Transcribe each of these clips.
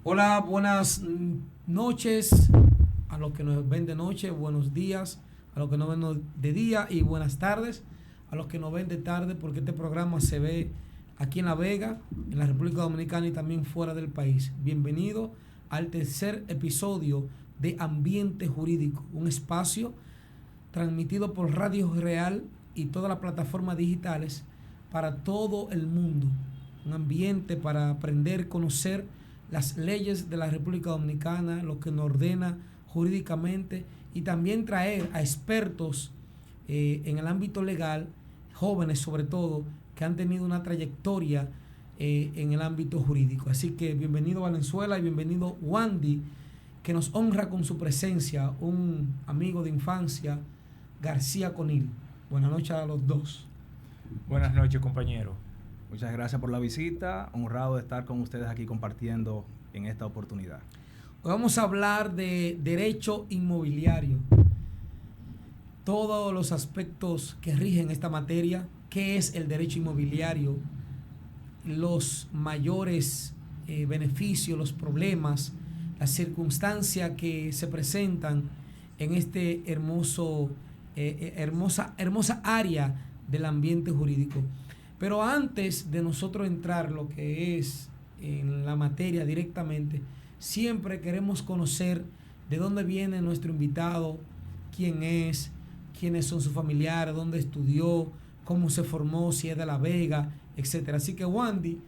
Hola, buenas noches a los que nos ven de noche, buenos días a los que nos ven de día y buenas tardes a los que nos ven de tarde, porque este programa se ve aquí en La Vega, en la República Dominicana y también fuera del país. Bienvenido al tercer episodio de Ambiente Jurídico, un espacio transmitido por Radio Real y todas las plataformas digitales para todo el mundo. Un ambiente para aprender, conocer las leyes de la República Dominicana, lo que nos ordena jurídicamente y también traer a expertos en el ámbito legal, jóvenes sobre todo, que han tenido una trayectoria en el ámbito jurídico. Así que bienvenido Valenzuela y bienvenido Wandy, que nos honra con su presencia, un amigo de infancia, García Conil. Buenas noches a los dos. Buenas noches, compañero. Muchas gracias por la visita, honrado de estar con ustedes aquí compartiendo en esta oportunidad. Hoy vamos a hablar de derecho inmobiliario, todos los aspectos que rigen esta materia, qué es el derecho inmobiliario, los mayores beneficios, los problemas, las circunstancias que se presentan en este hermosa área del ambiente jurídico. Pero antes de nosotros entrar lo que es en la materia directamente, siempre queremos conocer de dónde viene nuestro invitado, quién es, quiénes son sus familiares, dónde estudió, cómo se formó, si es de La Vega, etcétera. Así que Wandy,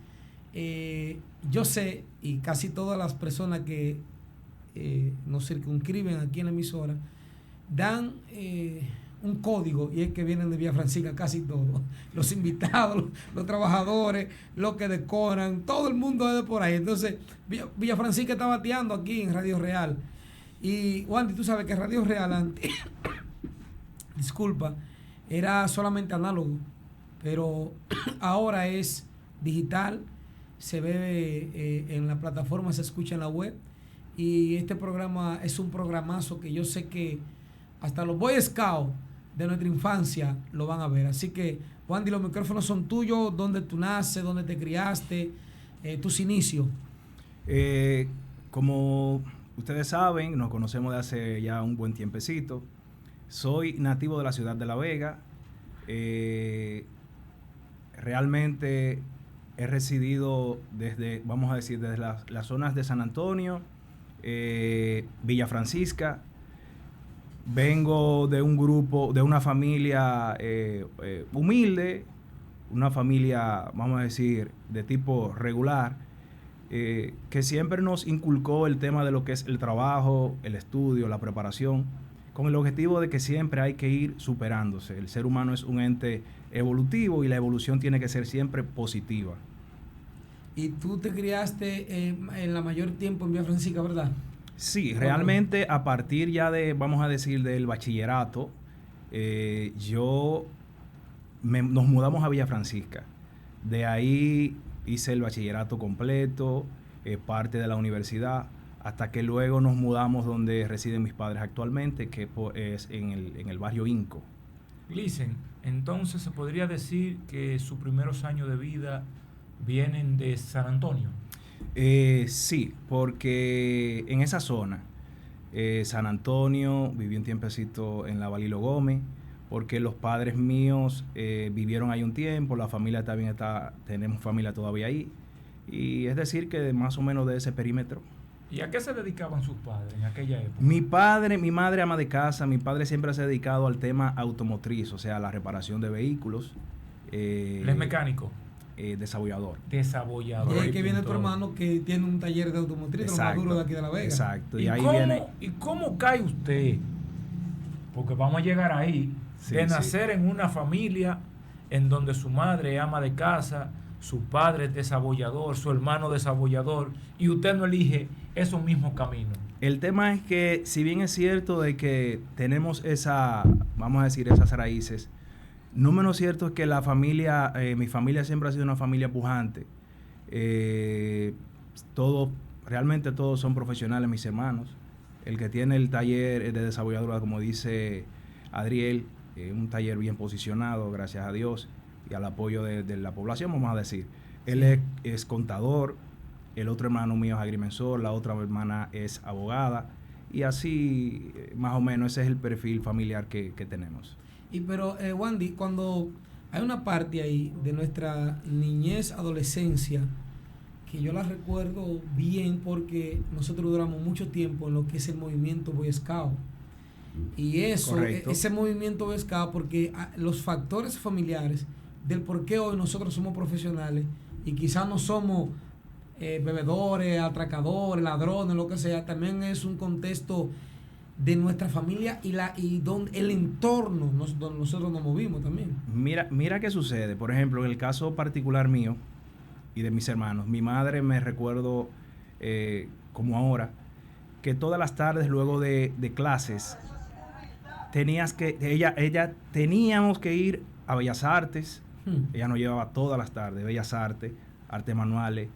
yo sé, y casi todas las personas que nos circunscriben aquí en la emisora, dan un código, y es que vienen de Villa Francisca casi todos, los invitados, los trabajadores, los que decoran, todo el mundo es de por ahí. Entonces Villa Francisca está bateando aquí en Radio Real, y Wandy, tú sabes que Radio Real antes disculpa, era solamente análogo, pero ahora es digital, se ve en la plataforma, se escucha en la web, y este programa es un programazo que yo sé que hasta los Boy Scouts de nuestra infancia lo van a ver. Así que, Wandy, los micrófonos son tuyos. ¿Dónde tú naces? ¿Dónde te criaste? Tus inicios. Como ustedes saben, nos conocemos de hace ya un buen tiempecito. Soy nativo de la ciudad de La Vega. Realmente he residido desde, vamos a decir, desde las zonas de San Antonio, Villa Francisca. Vengo de un grupo, de una familia humilde, una familia, vamos a decir, de tipo regular, que siempre nos inculcó el tema de lo que es el trabajo, el estudio, la preparación, con el objetivo de que siempre hay que ir superándose. El ser humano es un ente evolutivo y la evolución tiene que ser siempre positiva. Y tú te criaste en la mayor tiempo en Villa Francisca, ¿verdad? Sí, realmente a partir ya de, vamos a decir, del bachillerato, nos mudamos a Villa Francisca. De ahí hice el bachillerato completo, parte de la universidad, hasta que luego nos mudamos donde residen mis padres actualmente, que es en el barrio Inco. Listen, entonces se podría decir que sus primeros años de vida vienen de San Antonio. Sí, porque en esa zona, San Antonio, viví un tiempecito en la Balilo Gómez, porque los padres míos vivieron ahí un tiempo, la familia también tenemos familia todavía ahí, y es decir que más o menos de ese perímetro. ¿Y a qué se dedicaban sus padres en aquella época? Mi madre ama de casa, mi padre siempre se ha dedicado al tema automotriz, o sea, la reparación de vehículos. ¿Él es mecánico? Desabollador. Desabollador. Y es que viene tu hermano que tiene un taller de automotriz, lo más duro de aquí de La Vega. Exacto. ¿Y cómo cae usted? Porque vamos a llegar ahí, sí, de nacer en una familia en donde su madre es ama de casa, su padre es desabollador, su hermano desabollador, y usted no elige esos mismos caminos. El tema es que, si bien es cierto de que tenemos vamos a decir, esas raíces, no menos cierto es que mi familia siempre ha sido una familia pujante. Realmente todos son profesionales, mis hermanos. El que tiene el taller de desabolladura, como dice Adriel, un taller bien posicionado, gracias a Dios, y al apoyo de la población, vamos a decir. Él es contador, el otro hermano mío es agrimensor, la otra hermana es abogada, y así más o menos ese es el perfil familiar que tenemos. Y pero, Wandy, cuando hay una parte ahí de nuestra niñez, adolescencia, que yo la recuerdo bien porque nosotros duramos mucho tiempo en lo que es el movimiento Boy Scout. Y eso, Correcto. ese movimiento Boy Scout, porque los factores familiares del por qué hoy nosotros somos profesionales y quizás no somos bebedores, atracadores, ladrones, lo que sea, también es un contexto de nuestra familia y donde el entorno donde nosotros nos movimos también. Mira qué sucede. Por ejemplo, en el caso particular mío y de mis hermanos, mi madre, me recuerdo como ahora, que todas las tardes luego de clases teníamos que ir a Bellas Artes. Ella nos llevaba todas las tardes, Bellas Artes, artes manuales,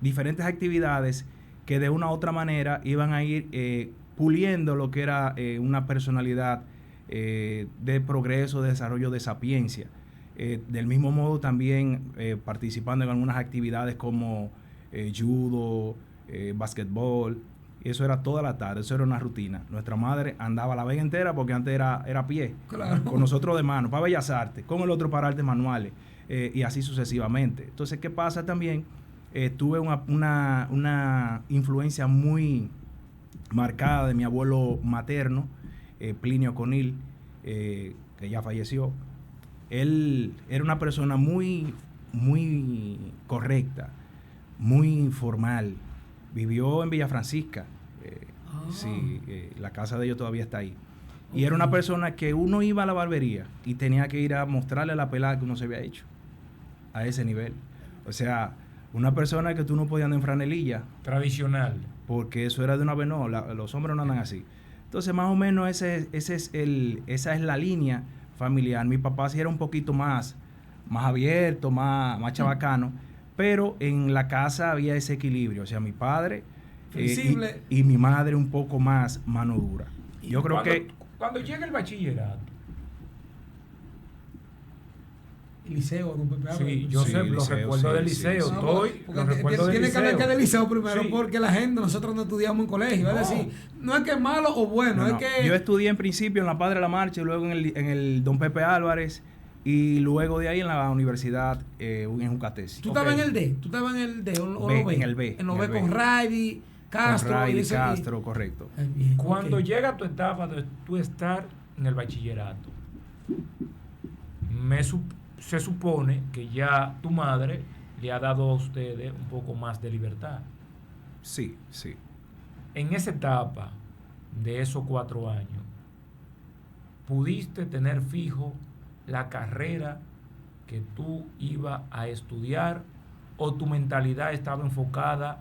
diferentes actividades que de una u otra manera iban a ir puliendo lo que era una personalidad de progreso, de desarrollo, de sapiencia. Del mismo modo también participando en algunas actividades como judo, basquetbol. Y eso era toda la tarde, eso era una rutina. Nuestra madre andaba la vega entera porque antes era a pie, Claro. con nosotros de mano, para Bellas Artes, con el otro para artes manuales, y así sucesivamente. Entonces, ¿qué pasa también? Tuve una influencia muy marcada de mi abuelo materno, Plinio Conil, que ya falleció. Él era una persona muy, muy correcta, muy formal. Vivió en Villa Francisca. Sí, la casa de ellos todavía está ahí. Y era una persona que uno iba a la barbería y tenía que ir a mostrarle la pelada que uno se había hecho. A ese nivel. O sea, una persona que tú no podías andar en franelilla. Tradicional. Porque eso era de una vez, no, los hombres no andan así. Entonces, más o menos esa es la línea familiar. Mi papá sí era un poquito más abierto, más chabacano, pero en la casa había ese equilibrio. O sea, mi padre y mi madre un poco más mano dura. Yo creo que cuando llega el bachillerato, Liceo, don Pepe Álvarez. sí, yo Sí, sé, los liceo, recuerdos sí, del sí, liceo, sí. Tiene que hablar del liceo primero, Sí. porque la gente, nosotros no estudiamos en colegio. No. Es decir, no es que es malo o bueno, No, es no. que... Yo estudié en principio en la Padre de la Marcha y luego en el Don Pepe Álvarez y luego de ahí en la universidad en Jucatesi. ¿Tú estabas en el D? ¿Tú estabas en el D o B, lo B? en el B, En lo en B el con B. Riley, Castro. Con Riley, y ese- Castro, correcto. Bien, Cuando ok. llega tu etapa de tú estar en el bachillerato, se supone que ya tu madre le ha dado a ustedes un poco más de libertad. Sí, sí. En esa etapa de esos 4 años, ¿pudiste tener fijo la carrera que tú ibas a estudiar o tu mentalidad estaba enfocada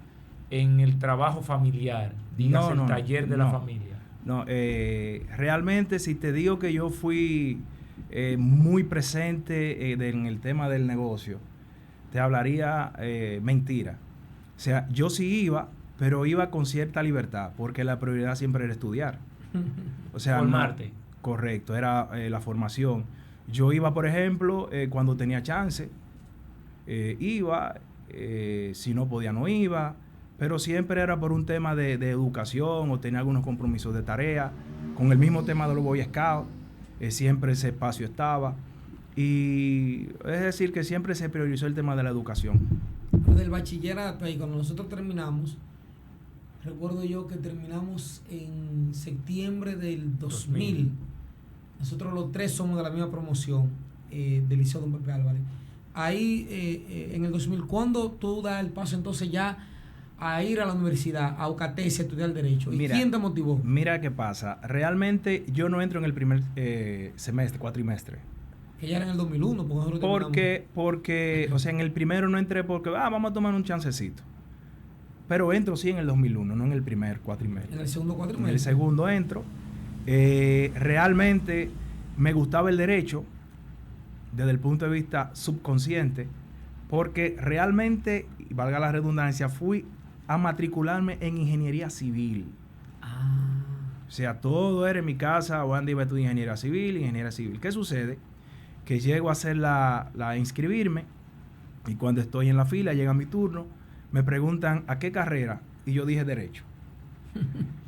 en el trabajo familiar, dígase el taller de la familia? No, realmente si te digo que yo fui muy presente en el tema del negocio, te hablaría mentira. O sea, yo sí iba, pero iba con cierta libertad, porque la prioridad siempre era estudiar. O sea, Formarte. Correcto, era la formación. Yo iba, por ejemplo, cuando tenía chance, iba, si no podía no iba, pero siempre era por un tema de educación o tenía algunos compromisos de tarea. Con el mismo tema de los Boy Scouts, siempre ese espacio estaba. Y es decir, que siempre se priorizó el tema de la educación. Del bachillerato, ahí cuando nosotros terminamos, recuerdo yo que terminamos en septiembre del 2000. Nosotros los tres somos de la misma promoción del Liceo Don Pepe Álvarez. Ahí, en el 2000, ¿cuándo tú das el paso entonces ya a ir a la universidad, a UCATESI, a estudiar Derecho? ¿Y quién te motivó? Mira qué pasa. Realmente yo no entro en el primer semestre, cuatrimestre. Que ya era en el 2001, porque nosotros terminamos. Porque, o sea, en el primero no entré porque, vamos a tomar un chancecito. Pero entro sí en el 2001, no en el primer cuatrimestre. En el segundo cuatrimestre. En el segundo entro. Realmente me gustaba el derecho desde el punto de vista subconsciente, porque realmente, y valga la redundancia, fui a matricularme en ingeniería civil. O sea, todo era en mi casa, Wandy iba a estudiar ingeniería civil. ¿Qué sucede? Que llego a hacer inscribirme Y cuando estoy en la fila, llega mi turno, me preguntan ¿a qué carrera? Y yo dije derecho.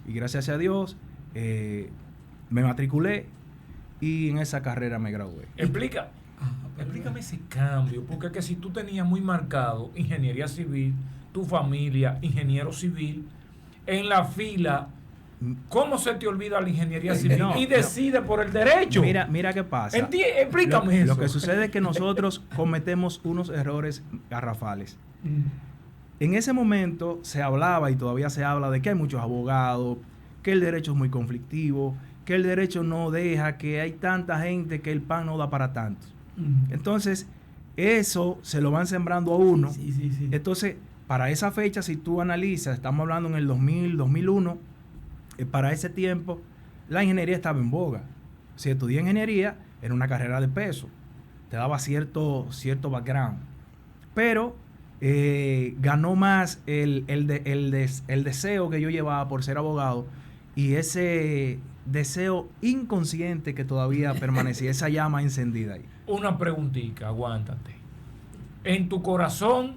Y gracias a Dios me matriculé y en esa carrera me gradué. Explícame ese cambio, porque es que si tú tenías muy marcado ingeniería civil, tu familia, ingeniero civil, en la fila, ¿cómo se te olvida la ingeniería civil y decide por el derecho? Mira qué pasa. Explícame eso. Lo que sucede es que nosotros cometemos unos errores garrafales. En ese momento se hablaba y todavía se habla de que hay muchos abogados, que el derecho es muy conflictivo, que el derecho no deja, que hay tanta gente que el pan no da para tantos. Entonces, eso se lo van sembrando a uno. Sí. Entonces, para esa fecha, si tú analizas, estamos hablando en el 2000, 2001, para ese tiempo, la ingeniería estaba en boga. Si estudié ingeniería, era una carrera de peso. Te daba cierto background. Pero ganó más el deseo que yo llevaba por ser abogado y ese deseo inconsciente que todavía permanecía, esa llama encendida ahí. Una preguntita, aguántate. En tu corazón,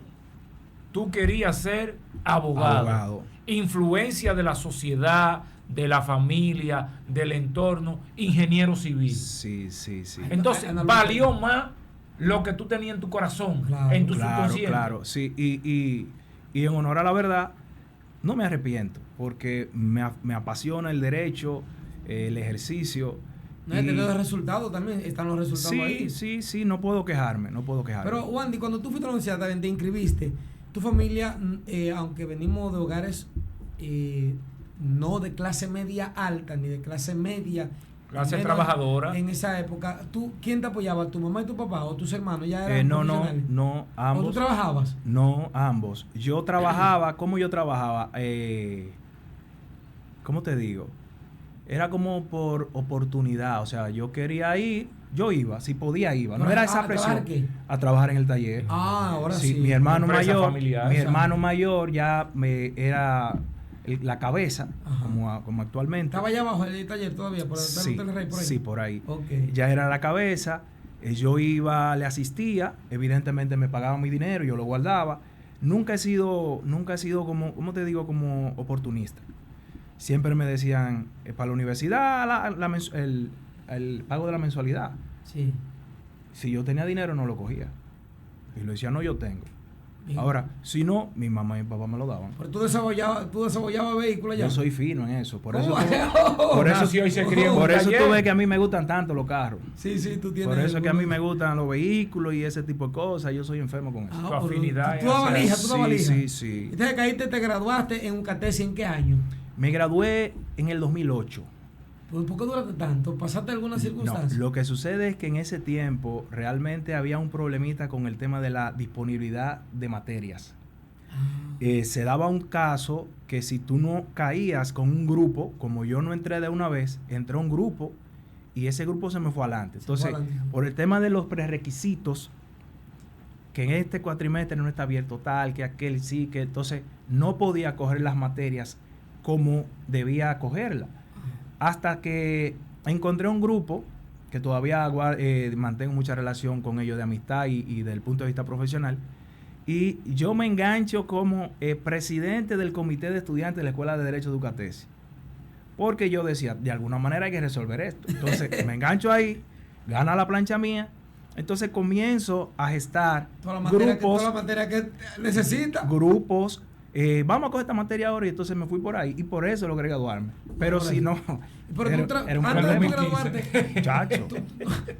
tú querías ser abogado. Influencia de la sociedad, de la familia, del entorno, ingeniero civil. Sí. Entonces, valió más lo que tú tenías en tu corazón, en tu subconsciente. Claro, sí. Y en honor a la verdad, no me arrepiento, porque me apasiona el derecho, el ejercicio. No, he tenido resultados también, están los resultados ahí. Sí, no puedo quejarme. Pero, Wandy, cuando tú fuiste a la universidad, también te inscribiste, tu familia, aunque venimos de hogares no de clase media alta, ni de clase media, clase trabajadora. En esa época, ¿quién te apoyaba? ¿Tu mamá y tu papá o tus hermanos? ¿Ya eran profesionales? No, ambos. ¿O tú trabajabas? No, ambos. Yo trabajaba, ¿cómo yo trabajaba? ¿Cómo te digo? Era como por oportunidad, o sea, yo quería ir, yo iba, si podía iba, no era esa presión. ¿A trabajar qué? A trabajar en el taller. Ahora sí. Mi hermano mayor, familiar, hermano mayor ya era la cabeza, como actualmente. ¿Estaba allá abajo el taller todavía? ¿Por el Hotel Rey por ahí? Sí, por ahí. Okay. Ya era la cabeza, yo iba, le asistía, evidentemente me pagaban mi dinero, yo lo guardaba. Nunca he sido como, ¿cómo te digo? Como oportunista. Siempre me decían, para la universidad, el pago de la mensualidad. Sí. Si yo tenía dinero, no lo cogía. Y lo decía, no, yo tengo. Bien. Ahora, si no, mi mamá y mi papá me lo daban. Pero tú desarrollabas vehículos ya. Yo soy fino en eso. Por eso tú ves que a mí me gustan tanto los carros. Sí, tú tienes. Por eso es que a mí me gustan los vehículos y ese tipo de cosas. Yo soy enfermo con eso. Tu afinidad. Tú dabas valija. Sí. Entonces, caíste, te graduaste en UCATESI, ¿en qué año? Me gradué en el 2008. ¿Por qué duraste tanto? ¿Pasaste alguna circunstancia? No, lo que sucede es que en ese tiempo realmente había un problemita con el tema de la disponibilidad de materias. Se daba un caso que si tú no caías con un grupo, como yo no entré de una vez, entró un grupo y ese grupo se me fue adelante. Entonces, por el tema de los prerequisitos, que en este cuatrimestre no está abierto tal, que aquel sí, que entonces no podía coger las materias como debía cogerlas. Hasta que encontré un grupo que todavía mantengo mucha relación con ellos de amistad y del punto de vista profesional. Y yo me engancho como presidente del comité de estudiantes de la Escuela de Derecho de UCATESI. Porque yo decía, de alguna manera hay que resolver esto. Entonces me engancho ahí, gana la plancha mía. Entonces comienzo a gestar toda la materia que necesita. Grupos. Vamos a coger esta materia ahora y entonces me fui por ahí y por eso logré graduarme. Pero si no, pero era un antes de graduarte, chacho.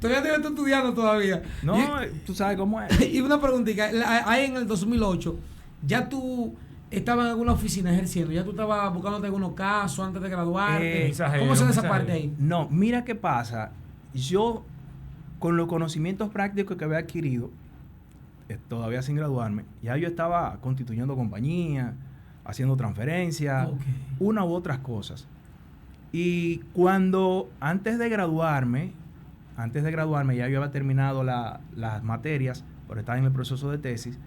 Todavía te estás estudiando todavía. No, tú sabes cómo es. Y una preguntita, ahí en el 2008, ¿ya tú estabas en alguna oficina ejerciendo? ¿Ya tú estabas buscándote algunos casos antes de graduarte? ¿Cómo se ve esa parte ahí? No, mira qué pasa. Yo, con los conocimientos prácticos que había adquirido, todavía sin graduarme, ya yo estaba constituyendo compañía, haciendo transferencias, una u otras cosas. Y cuando antes de graduarme, ya yo había terminado las materias, por estar en el proceso de tesis,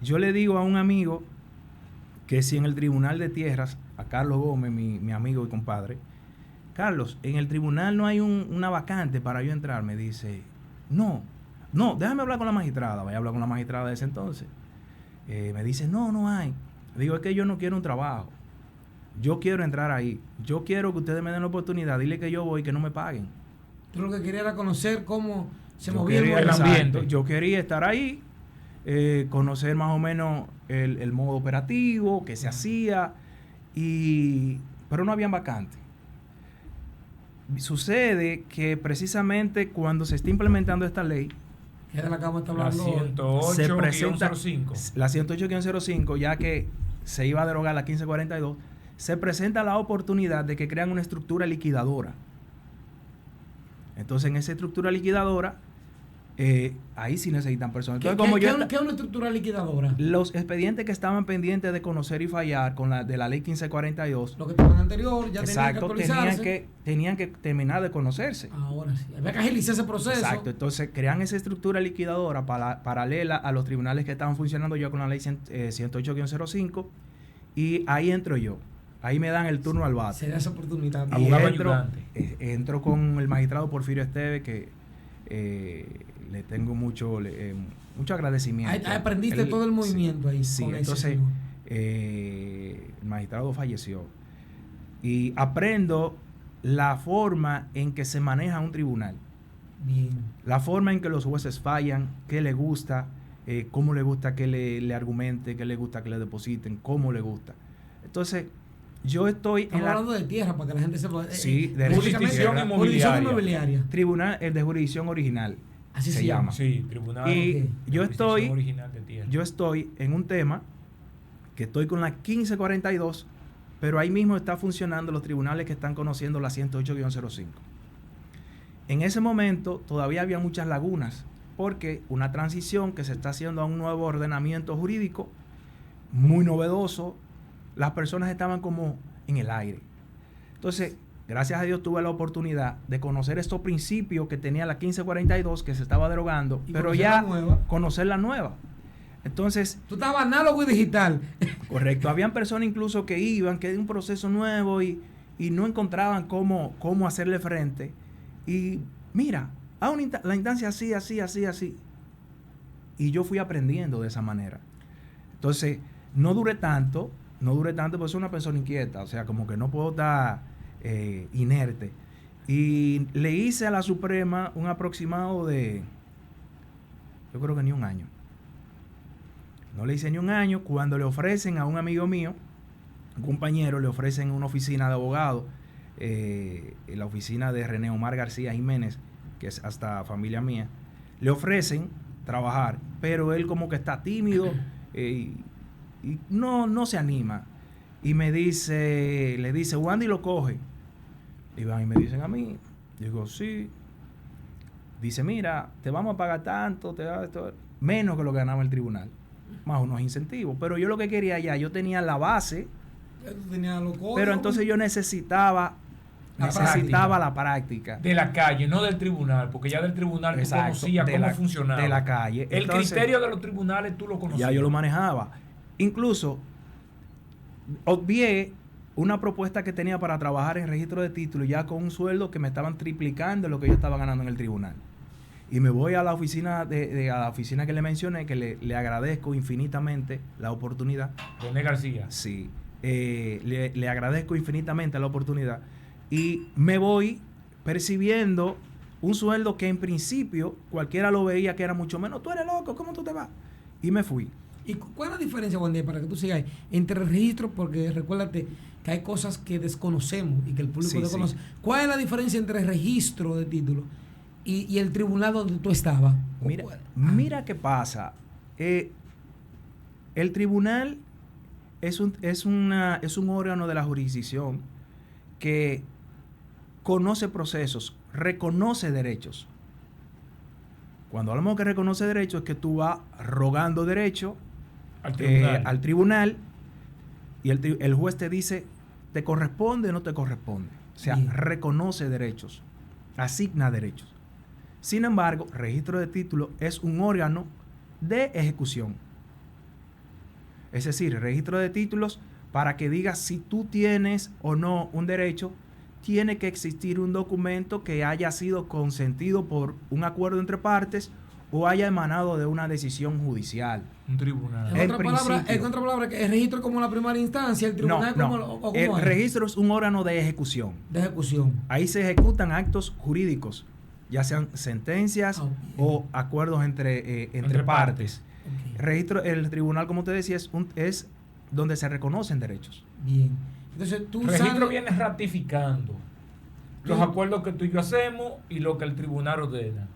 yo le digo a un amigo que si en el Tribunal de Tierras, a Carlos Gómez, mi amigo y compadre, Carlos, en el tribunal no hay una vacante para yo entrar, me dice, no, No, déjame hablar con la magistrada. Voy a hablar con la magistrada de ese entonces. Me dice, no hay. Digo, es que yo no quiero un trabajo. Yo quiero entrar ahí. Yo quiero que ustedes me den la oportunidad. Dile que yo voy y que no me paguen. Tú lo que querías era conocer cómo se Yo movía quería, el ambiente. exacto, yo quería estar ahí, conocer más o menos el modo operativo, qué se hacía, pero no habían vacantes. Sucede que precisamente cuando se está implementando esta ley, que de la cama está La hablando. se presenta 108-05. la 108-05, ya que se iba a derogar la 1542, se presenta la oportunidad de que crean una estructura liquidadora. Entonces, en esa estructura liquidadora, ahí sí necesitan personas. Entonces, ¿Qué es una estructura liquidadora? Los expedientes que estaban pendientes de conocer y fallar con de la ley 1542, Lo que estaban anterior ya exacto, tenían que actualizarse. tenían que terminar de conocerse. Ahora sí, había que agilizar ese proceso. Exacto, entonces crean esa estructura liquidadora paralela a los tribunales que estaban funcionando ya con la ley 108-05, y ahí entro yo. Ahí me dan el turno al bate. Se da esa oportunidad. Y Abogado ayudante. entro con el magistrado Porfirio Esteve, que le tengo mucho agradecimiento. Aprendiste todo el movimiento ahí. Sí, con ese entonces señor. el magistrado falleció. Y aprendo la forma en que se maneja un tribunal. Bien. La forma en que los jueces fallan, qué le gusta, cómo le gusta que le argumente, qué le gusta que le depositen, cómo le gusta. Entonces, yo estoy Estamos hablando de tierra para que la gente sepa. Sí, de jurisdicción inmobiliaria. Tribunal de jurisdicción original. Así se se llama. Sí, tribunal. Y Ok. yo estoy, Original de tierra. yo estoy en un tema que estoy con la 1542, pero ahí mismo está funcionando los tribunales que están conociendo la 108-05. En ese momento todavía había muchas lagunas, porque una transición que se está haciendo a un nuevo ordenamiento jurídico, muy novedoso, las personas estaban como en el aire. Entonces, gracias a Dios tuve la oportunidad de conocer estos principios que tenía la 1542, que se estaba derogando, Y pero conocer ya la nueva. conocer la nueva. Entonces, Tú estabas análogo y digital. correcto, habían personas incluso que iban, que de un proceso nuevo y no encontraban cómo hacerle frente. Y mira, la instancia así, así, así, así. Y yo fui aprendiendo de esa manera. Entonces, no duré tanto, porque soy una persona inquieta, o sea, como que no puedo estar inerte. Y le hice a la Suprema un aproximado de, yo creo que ni un año. No le hice ni un año cuando le ofrecen a un amigo mío, un compañero, le ofrecen una oficina de abogado, en la oficina de René Omar García Jiménez, que es hasta familia mía. Le ofrecen trabajar, pero él como que está tímido y no se anima. Y le dice, Wandy lo coge. Y van y me dicen a mí. Digo, sí. Dice, mira, te vamos a pagar tanto, te da esto, menos que lo que ganaba el tribunal. Más unos incentivos. Pero yo lo que quería ya, yo tenía la base, pero entonces yo necesitaba la práctica. De la calle, no del tribunal, porque ya del tribunal tú conocías cómo funcionaba. De la calle. Entonces, criterio de los tribunales tú lo conocías. Ya yo lo manejaba. Incluso, obvié una propuesta que tenía para trabajar en registro de títulos ya con un sueldo que me estaban triplicando lo que yo estaba ganando en el tribunal. Y me voy a la oficina a la oficina que le mencioné, que le agradezco infinitamente la oportunidad. René García. Sí. Le agradezco infinitamente la oportunidad. Y me voy percibiendo un sueldo que en principio cualquiera lo veía que era mucho menos. Tú eres loco, ¿cómo tú te vas? Y me fui. ¿Y cuál es la diferencia, Juan Díaz, para que tú sigas entre el registro? Porque recuérdate que hay cosas que desconocemos y que el público desconoce. Sí. ¿Cuál es la diferencia entre el registro de títulos y el tribunal donde tú estabas? Mira qué pasa. El tribunal es un órgano de la jurisdicción que conoce procesos, reconoce derechos. Cuando hablamos que reconoce derechos, es que tú vas rogando derecho al tribunal y el juez te dice, ¿te corresponde o no te corresponde? O sea, reconoce derechos, asigna derechos. Sin embargo, registro de títulos es un órgano de ejecución. Es decir, registro de títulos, para que digas si tú tienes o no un derecho, tiene que existir un documento que haya sido consentido por un acuerdo entre partes o haya emanado de una decisión judicial. Un tribunal. En otra palabra, que el registro es como la primera instancia, el tribunal como el registro es un órgano de ejecución. De ejecución. Ahí se ejecutan actos jurídicos, ya sean sentencias o acuerdos entre partes. Okay. El tribunal, como te decía, es donde se reconocen derechos. Bien. Entonces tú el registro viene ratificando los acuerdos que tú y yo hacemos y lo que el tribunal ordena.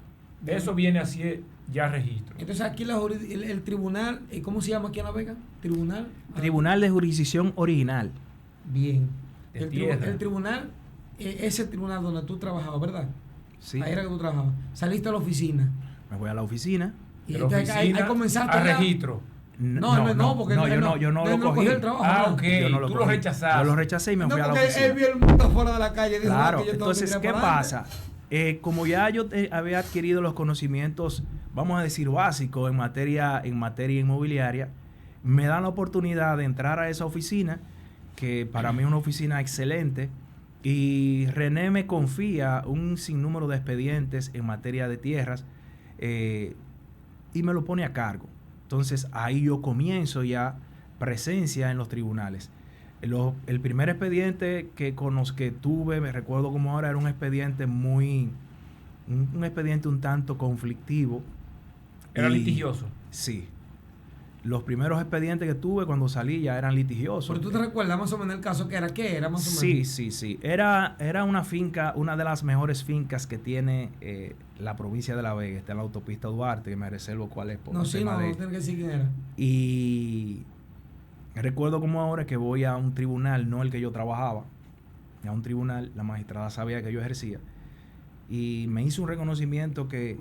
Eso viene así ya registro. Entonces aquí el tribunal, ¿cómo se llama aquí en La Vega? Tribunal de Jurisdicción Original. Bien. El tribunal es el tribunal donde tú trabajabas, ¿verdad? Sí. Ahí era que tú trabajabas. Saliste a la oficina. Me voy a la oficina. Y entonces ahí comenzaste a registro. No, porque yo no lo cogí. El trabajo, ok. Tú lo rechazaste. Yo lo rechacé y me fui a la oficina. Porque él vio el mundo fuera de la calle. Claro, entonces, ¿qué pasa? Como ya yo había adquirido los conocimientos, vamos a decir, básicos en materia inmobiliaria, me dan la oportunidad de entrar a esa oficina, que para mí es una oficina excelente, y René me confía un sinnúmero de expedientes en materia de tierras y me lo pone a cargo. Entonces ahí yo comienzo ya presencia en los tribunales. El primer expediente que tuve, me recuerdo como ahora, era un expediente un expediente un tanto conflictivo. ¿Era litigioso? Sí. Los primeros expedientes que tuve cuando salí ya eran litigiosos. ¿Pero tú te recuerdas más o menos el caso que era? ¿Qué era más o menos? Sí. Era una finca, una de las mejores fincas que tiene la provincia de La Vega. Está en la autopista Duarte, que me reservo cuál es. No tiene que decir quién era. Y recuerdo como ahora que voy a un tribunal, no el que yo trabajaba, a un tribunal, la magistrada sabía que yo ejercía, y me hizo un reconocimiento que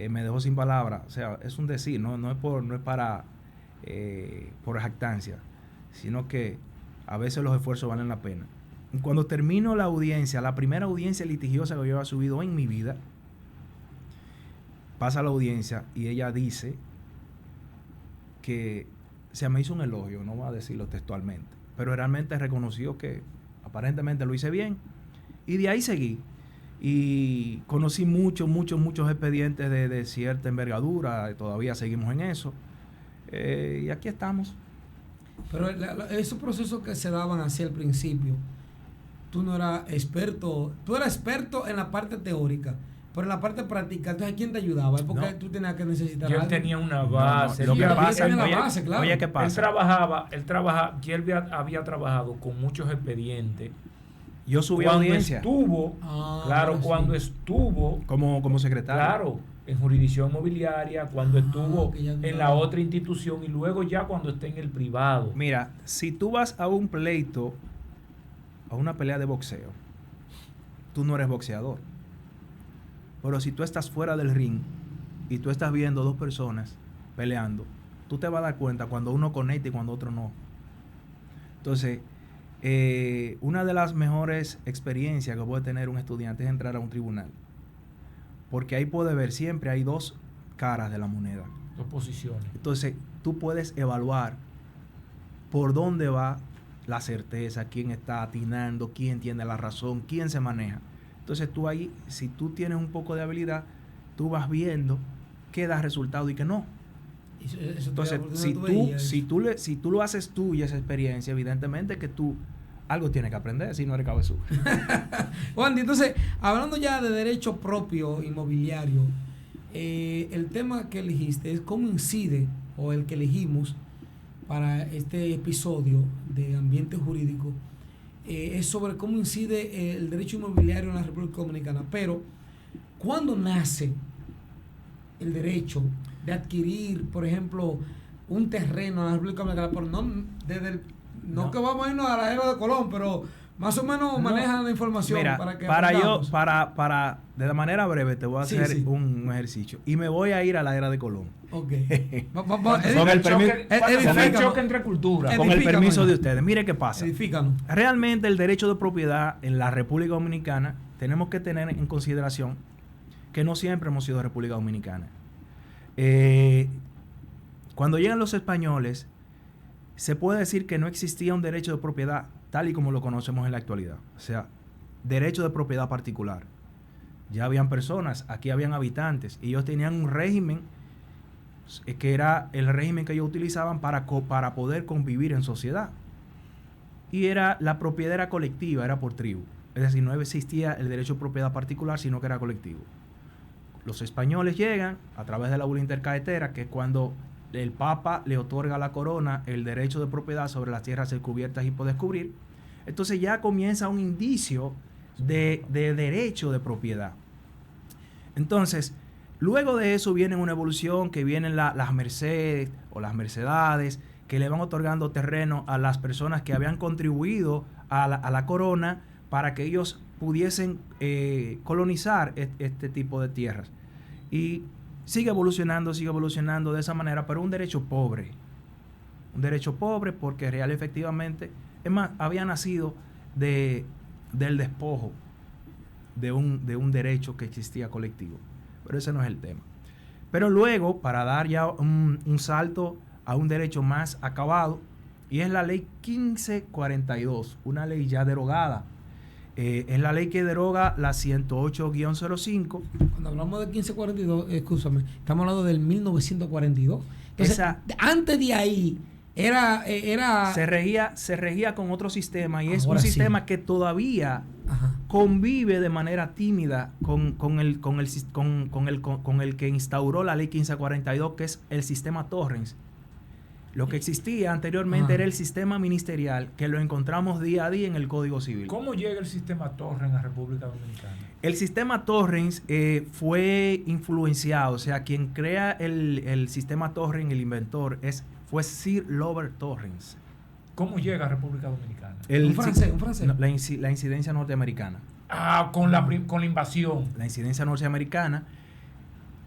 me dejó sin palabras. O sea, es un decir, no es para por jactancia, sino que a veces los esfuerzos valen la pena. Y cuando termino la audiencia, la primera audiencia litigiosa que yo había subido en mi vida, pasa la audiencia y ella dice que me hizo un elogio, no voy a decirlo textualmente, pero realmente reconoció que aparentemente lo hice bien, y de ahí seguí y conocí muchos expedientes de cierta envergadura. Todavía seguimos en eso, y aquí estamos. Pero esos procesos que se daban hacia el principio, tú no eras experto, tú eras experto en la parte teórica, pero en la parte práctica, entonces ¿quién te ayudaba? Porque tú tenías que necesitar algo. Él tenía una base. Lo que pasa, oye, ¿qué pasa? Él trabajaba, y él había trabajado con muchos expedientes. Yo subí a audiencia. Cuando estuvo como secretario. Claro, en jurisdicción inmobiliaria, cuando estuvo en la otra institución, y luego ya cuando esté en el privado. Mira, si tú vas a un pleito, a una pelea de boxeo, tú no eres boxeador. Pero si tú estás fuera del ring y tú estás viendo dos personas peleando, tú te vas a dar cuenta cuando uno conecta y cuando otro no. Entonces, una de las mejores experiencias que puede tener un estudiante es entrar a un tribunal. Porque ahí puede ver, siempre hay dos caras de la moneda. Dos posiciones. Entonces, tú puedes evaluar por dónde va la certeza, quién está atinando, quién tiene la razón, quién se maneja. Entonces tú ahí, si tú tienes un poco de habilidad, tú vas viendo qué da resultado y qué no. Entonces, si tú lo haces tú y esa experiencia, evidentemente que tú algo tienes que aprender, si no eres cabezudo. Juan, entonces, hablando ya de derecho propio inmobiliario, el tema que elegiste es cómo incide, o el que elegimos para este episodio de ambiente jurídico, es sobre cómo incide el derecho inmobiliario en la República Dominicana. Pero, ¿cuándo nace el derecho de adquirir, por ejemplo, un terreno en la República Dominicana? Pero no que vamos a irnos a la era de Colón, pero más o menos manejan la información. Mira, para de manera breve te voy a hacer un ejercicio y me voy a ir a la era de Colón. Ok. Con el choque entre culturas. Con el permiso de ustedes. Mire qué pasa. Edifícanos. Realmente el derecho de propiedad en la República Dominicana tenemos que tener en consideración que no siempre hemos sido República Dominicana. Cuando llegan los españoles, se puede decir que no existía un derecho de propiedad tal y como lo conocemos en la actualidad. O sea, derecho de propiedad particular. ya habían personas, aquí habían habitantes, y ellos tenían un régimen que era el régimen que ellos utilizaban para poder convivir en sociedad. Y la propiedad era colectiva, era por tribu. Es decir, no existía el derecho de propiedad particular, sino que era colectivo. Los españoles llegan a través de la bula intercaetera, que es cuando el Papa le otorga a la corona el derecho de propiedad sobre las tierras descubiertas y por descubrir. Entonces ya comienza un indicio de derecho de propiedad. Entonces, luego de eso viene una evolución que vienen las Mercedes o las Mercedades, que le van otorgando terreno a las personas que habían contribuido a la corona para que ellos pudiesen colonizar este tipo de tierras. Y sigue evolucionando de esa manera, pero un derecho pobre. Un derecho pobre porque real efectivamente, es más, había nacido del despojo de un derecho que existía colectivo. Pero ese no es el tema. Pero luego, para dar ya un salto a un derecho más acabado, y es la ley 1542, una ley ya derogada. Es la ley que deroga la 108-05. Cuando hablamos de 1542, escúchame, estamos hablando del 1942. Entonces, antes de ahí, se regía con otro sistema, y es un sistema que todavía convive de manera tímida con el que instauró la ley 1542, que es el sistema Torrens. Lo que existía anteriormente era el sistema ministerial, que lo encontramos día a día en el Código Civil. ¿Cómo llega el sistema Torrens a República Dominicana? El sistema Torrens fue influenciado, o sea, quien crea el sistema Torrens, el inventor, fue Sir Robert Torrens. ¿Cómo llega a República Dominicana? Un francés. No, la incidencia norteamericana. Con la invasión. La incidencia norteamericana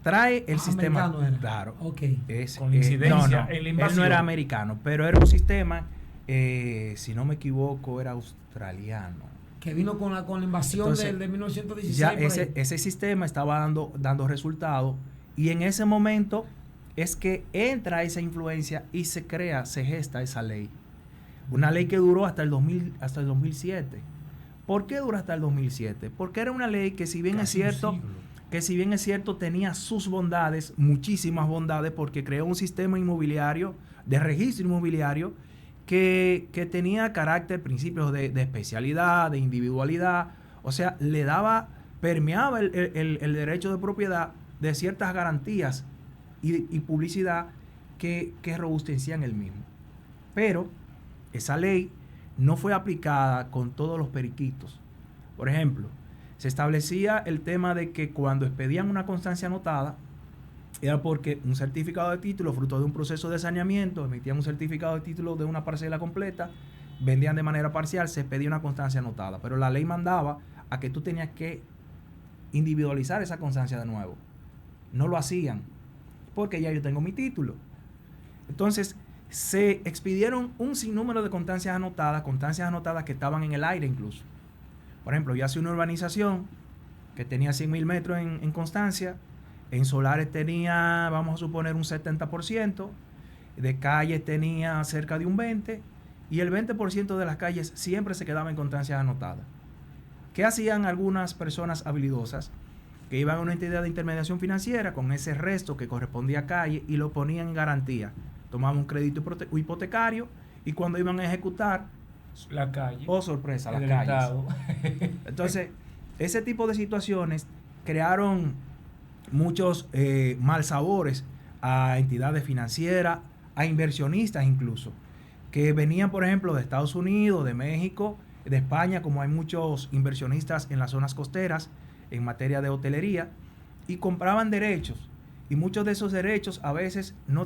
trae el sistema. Claro. Okay. Con la incidencia en la invasión. Él no era americano, pero era un sistema, si no me equivoco, era australiano. Que vino con la invasión. Entonces, de 1916. Ya ese sistema estaba dando resultados, y en ese momento es que entra esa influencia y se gesta esa ley. Una ley que duró hasta el 2007. ¿Por qué duró hasta el 2007? Porque era una ley que, si bien es cierto, tenía sus bondades, muchísimas bondades, porque creó un sistema inmobiliario, de registro inmobiliario, que tenía principios de especialidad, de individualidad, o sea, permeaba el derecho de propiedad de ciertas garantías y publicidad que robustecían el mismo. Pero esa ley no fue aplicada con todos los periquitos. Por ejemplo, se establecía el tema de que cuando expedían una constancia anotada, era porque un certificado de título, fruto de un proceso de saneamiento, emitían un certificado de título de una parcela completa, vendían de manera parcial, se expedía una constancia anotada. Pero la ley mandaba a que tú tenías que individualizar esa constancia de nuevo. No lo hacían, porque ya yo tengo mi título. Entonces, se expidieron un sinnúmero de constancias anotadas que estaban en el aire incluso. Por ejemplo, yo hacía una urbanización que tenía 100,000 metros en constancia, en solares tenía, vamos a suponer, un 70%, de calles tenía cerca de un 20%, y el 20% de las calles siempre se quedaba en constancias anotadas. ¿Qué hacían algunas personas habilidosas? Que iban a una entidad de intermediación financiera con ese resto que correspondía a calle y lo ponían en garantía. Tomaban un crédito hipotecario, y cuando iban a ejecutar, la calle. Oh, sorpresa, las calles. Entonces, ese tipo de situaciones crearon muchos malsabores a entidades financieras, a inversionistas incluso, que venían, por ejemplo, de Estados Unidos, de México, de España, como hay muchos inversionistas en las zonas costeras en materia de hotelería, y compraban derechos. Y muchos de esos derechos a veces no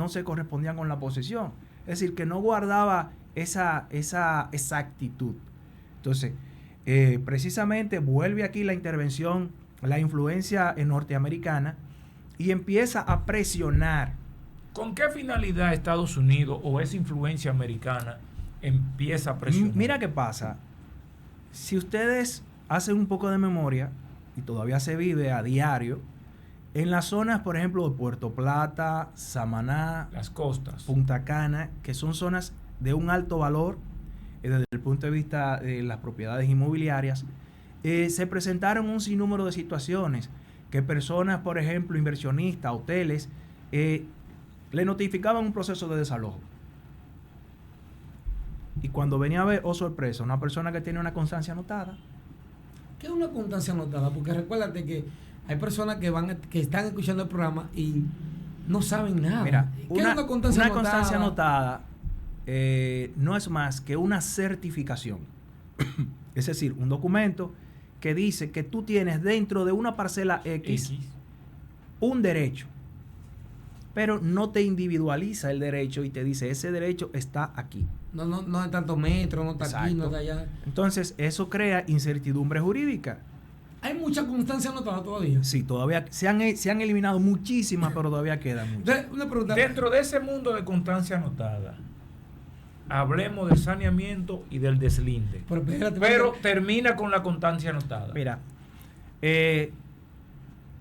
se correspondían con la posesión. Es decir, que no guardaba esa exactitud. Entonces, precisamente vuelve aquí la intervención, la influencia norteamericana, y empieza a presionar. ¿Con qué finalidad Estados Unidos o esa influencia americana empieza a presionar? Mira qué pasa. Si ustedes hacen un poco de memoria, y todavía se vive a diario, en las zonas, por ejemplo, de Puerto Plata, Samaná, las costas, Punta Cana, que son zonas de un alto valor desde el punto de vista de las propiedades inmobiliarias, se presentaron un sinnúmero de situaciones que personas, por ejemplo, inversionistas, hoteles, le notificaban un proceso de desalojo. Y cuando venía a ver, oh sorpresa, una persona que tiene una constancia anotada. ¿Qué es una constancia anotada? Porque recuérdate que hay personas que están escuchando el programa y no saben nada. Mira, ¿Qué es una constancia anotada? Una constancia anotada no es más que una certificación. Es decir, un documento que dice que tú tienes dentro de una parcela X un derecho, pero no te individualiza el derecho y te dice ese derecho está aquí. No hay tantos metros, no está Exacto. aquí, no está allá. Entonces, eso crea incertidumbre jurídica. ¿Hay mucha constancia anotada todavía? Sí, todavía se han eliminado muchísimas, pero todavía quedan muchas. Una pregunta. Dentro de ese mundo de constancia anotada, hablemos del saneamiento y del deslinde. Pero termina con la constancia anotada. Mira,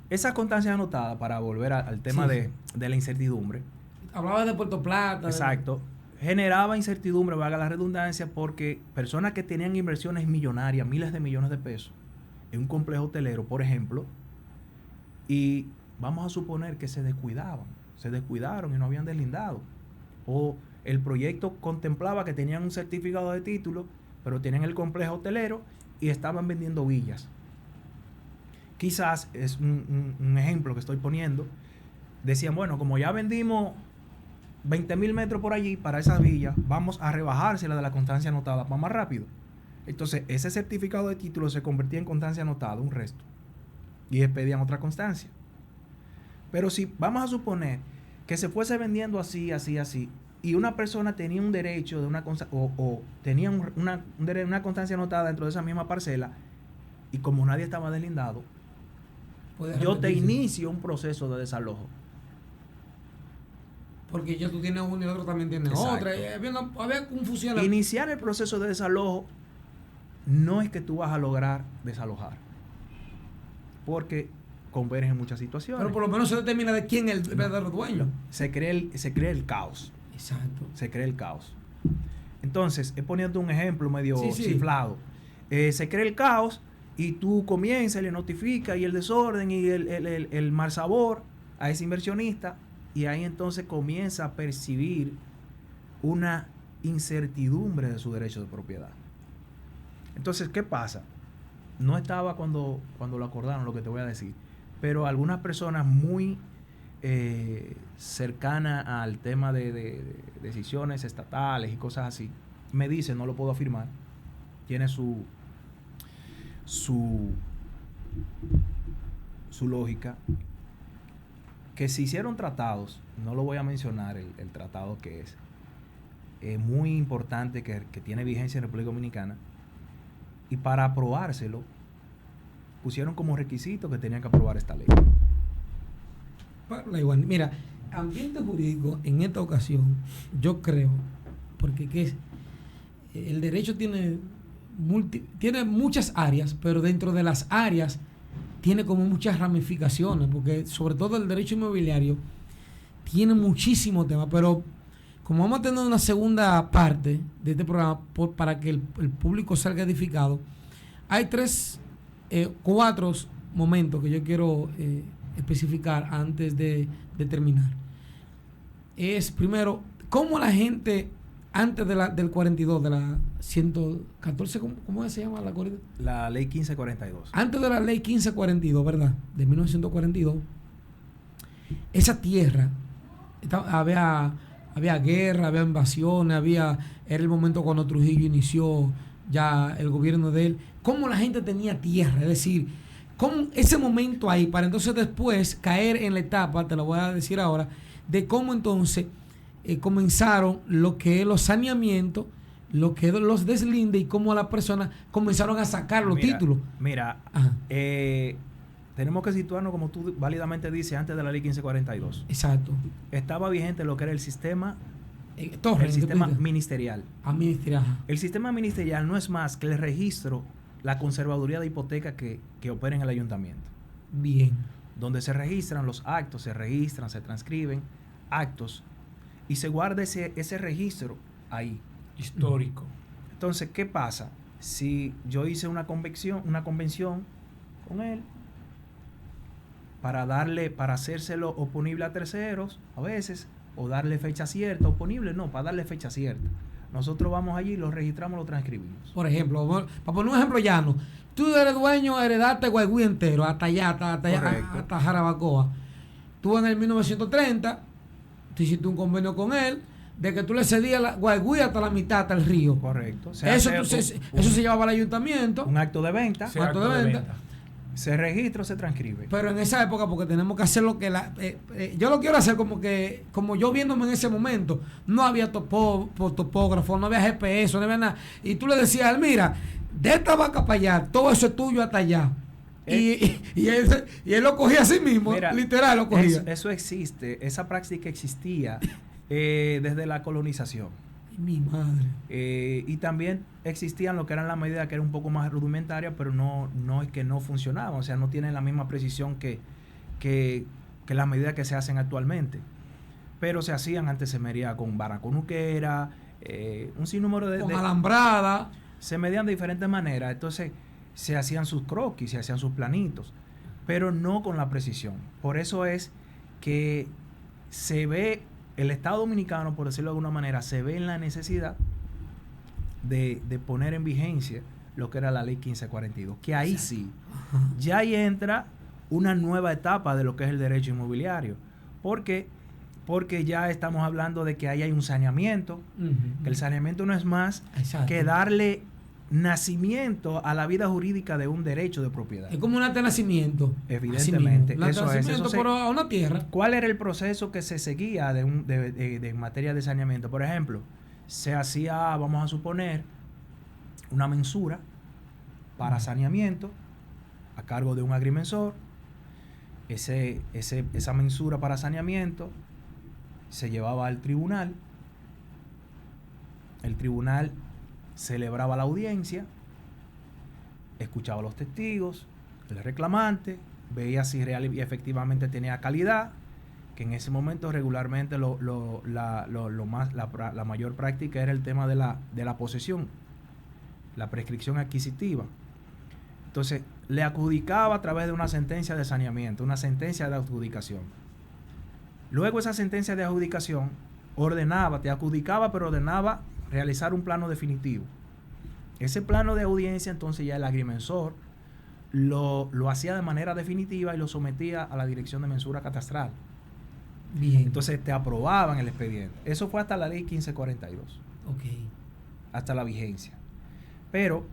esa constancia anotada, para volver al tema de la incertidumbre. Hablaba de Puerto Plata. Exacto. Generaba incertidumbre, valga la redundancia, porque personas que tenían inversiones millonarias, miles de millones de pesos, en un complejo hotelero, por ejemplo, y vamos a suponer que se descuidaron y no habían deslindado. O el proyecto contemplaba que tenían un certificado de título, pero tenían el complejo hotelero y estaban vendiendo villas. Quizás es un ejemplo que estoy poniendo. Decían, bueno, como ya vendimos 20,000 metros por allí para esa villa, vamos a rebajársela de la constancia anotada para más rápido. Entonces, ese certificado de título se convertía en constancia anotada, un resto. Y expedían otra constancia. Pero si vamos a suponer que se fuese vendiendo así, y una persona tenía un derecho de o tenía una constancia anotada dentro de esa misma parcela, y como nadie estaba deslindado, yo te inicio un proceso de desalojo. Porque ya tú tienes uno y el otro también tiene otra. Había confusión. Iniciar el proceso de desalojo no es que tú vas a lograr desalojar, porque convergen en muchas situaciones. Pero por lo menos se determina de quién es el verdadero dueño. Se crea el caos. Exacto. Se crea el caos. Entonces, poniendo un ejemplo medio ciflado. Se crea el caos y tú comienzas, le notificas y el desorden y el mal sabor a ese inversionista, y ahí entonces comienza a percibir una incertidumbre de su derecho de propiedad. Entonces, ¿qué pasa? No estaba cuando lo acordaron, lo que te voy a decir, pero algunas personas muy cercanas al tema de decisiones estatales y cosas así, me dicen, no lo puedo afirmar, tiene su lógica, que se hicieron tratados, no lo voy a mencionar el tratado que es muy importante, que tiene vigencia en República Dominicana, y para aprobárselo pusieron como requisito que tenían que aprobar esta ley. Mira, ambiente jurídico en esta ocasión, yo creo, porque el derecho tiene muchas áreas, pero dentro de las áreas tiene como muchas ramificaciones, porque sobre todo el derecho inmobiliario tiene muchísimos temas, pero como vamos a tener una segunda parte de este programa para que el público salga edificado, hay 4 momentos que yo quiero especificar antes de terminar. Es primero, cómo la gente antes del 42, de la 114, ¿cómo se llama la corrida? La ley 1542. Antes de la ley 1542, ¿verdad? De 1942, esa tierra, había guerra, había invasiones, era el momento cuando Trujillo inició ya el gobierno de él. ¿Cómo la gente tenía tierra? Es decir, ¿cómo ese momento ahí, para entonces después caer en la etapa, te lo voy a decir ahora, de cómo entonces comenzaron lo que es los saneamientos, lo que es los deslindes y cómo las personas comenzaron a sacar los títulos. Mira, tenemos que situarnos, como tú válidamente dices, antes de la ley 1542. Exacto. Estaba vigente lo que era el sistema, Torres, el sistema ministerial. Ministerial. El sistema ministerial no es más que el registro, la conservaduría de hipoteca que opera en el ayuntamiento. Bien. Donde se registran los actos, se transcriben actos y se guarda ese registro ahí. Histórico. Entonces, ¿qué pasa? si yo hice una convención con él para hacérselo oponible a terceros a veces, o darle fecha cierta, oponible no, para darle fecha cierta. Nosotros vamos allí, lo registramos, lo transcribimos. Por ejemplo, para poner un ejemplo llano, tú eres dueño, heredaste Guaigüí entero, hasta allá, hasta Jarabacoa. Tú en el 1930, tú hiciste un convenio con él, de que tú le cedías la Guaigüí hasta la mitad, hasta el río. Correcto. Eso se llevaba al ayuntamiento. Un acto de venta. Un acto de venta. Se registra, se transcribe. Pero en esa época, porque tenemos que hacer lo que yo lo quiero hacer como yo viéndome en ese momento, no había topógrafo, no había GPS, no había nada. Y tú le decías, mira, de esta vaca para allá, todo eso es tuyo hasta allá. Y él lo cogía así mismo, mira, literal lo cogía. Eso existe, esa práctica existía desde la colonización. Mi madre. Y también existían lo que eran las medidas que eran un poco más rudimentarias, pero no es que no funcionaban, o sea, no tienen la misma precisión que las medidas que se hacen actualmente. Pero se hacían, antes se medía con vara conuquera, un sinnúmero de... Con alambrada. Se medían de diferentes maneras, entonces se hacían sus croquis, se hacían sus planitos, pero no con la precisión. Por eso es que se ve... El Estado Dominicano, por decirlo de alguna manera, se ve en la necesidad de poner en vigencia lo que era la ley 1542, que ahí sí, ya ahí entra una nueva etapa de lo que es el derecho inmobiliario. ¿Por qué? Porque ya estamos hablando de que ahí hay un saneamiento, que el saneamiento no es más que darle nacimiento a la vida jurídica de un derecho de propiedad. Es como un acta de nacimiento. Evidentemente. Eso es. Pero a una tierra. ¿Cuál era el proceso que se seguía de materia de saneamiento? Por ejemplo, se hacía, vamos a suponer, una mensura para saneamiento a cargo de un agrimensor. Esa mensura para saneamiento se llevaba al tribunal. El tribunal celebraba la audiencia, escuchaba a los testigos, el reclamante, veía si real y efectivamente tenía calidad, que en ese momento regularmente la mayor práctica era el tema de la posesión, la prescripción adquisitiva. Entonces, le adjudicaba a través de una sentencia de saneamiento, una sentencia de adjudicación. Luego esa sentencia de adjudicación te adjudicaba, pero ordenaba realizar un plano definitivo. Ese plano de audiencia, entonces ya el agrimensor lo hacía de manera definitiva y lo sometía a la Dirección de Mensura Catastral. Bien. Entonces te aprobaban el expediente. Eso fue hasta la ley 1542. Okay. Hasta la vigencia. Pero,